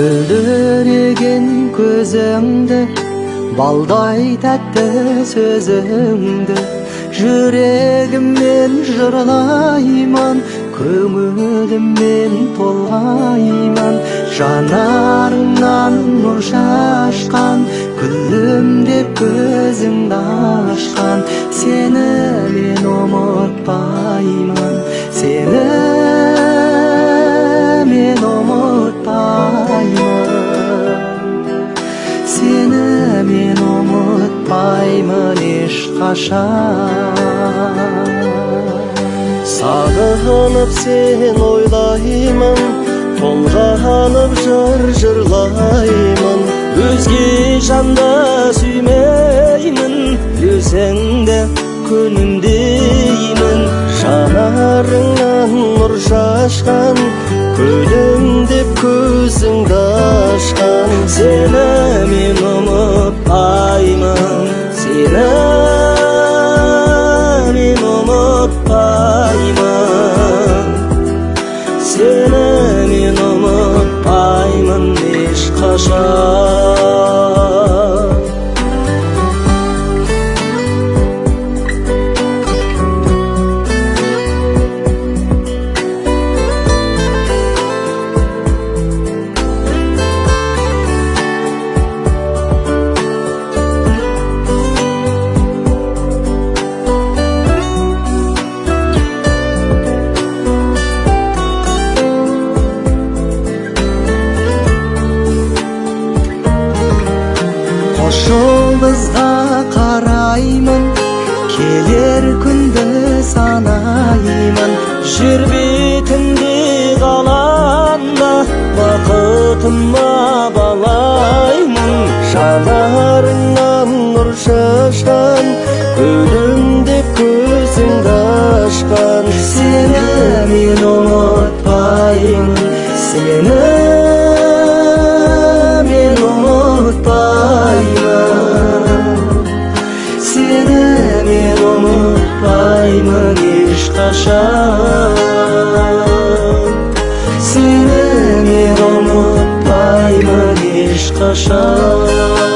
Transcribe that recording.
мөлдіреген көзіңді, балдай тәтті сөзіңді, жүрегіммен жырлаймын, көңіліммен толғаймын. Жанарыңнан нұр шашқан, күлім деп көзіңді ашқан, сені мен ұмытпаймын, сені мен ұмытпаймын, сені мен ұмытпаймын ешқашан. Сағынып сен ойлаймын, толғанып жырлаймын. Өзге жанды сүймеймін, өзіңді күнімдеймін. Жанарыңнан нұр шашқан, күлім деп көзіңді ашқан, сені мен ұмытпаймын, сені мен ұмытпаймын, сені мен ұмытпаймын ешқашан. Жұлдызға қараймын, келер күнді санаймын. Жер бетінде қаланда бақытыма балаймын. Жанарыңнан нұр шашқан, күлім деп көзіңді ашқан, сені мен ұмытпаймын, сені мен ұмытпаймын, сені мен ұмытпаймын ешқашан, сені мен ұмытпаймын ешқашан.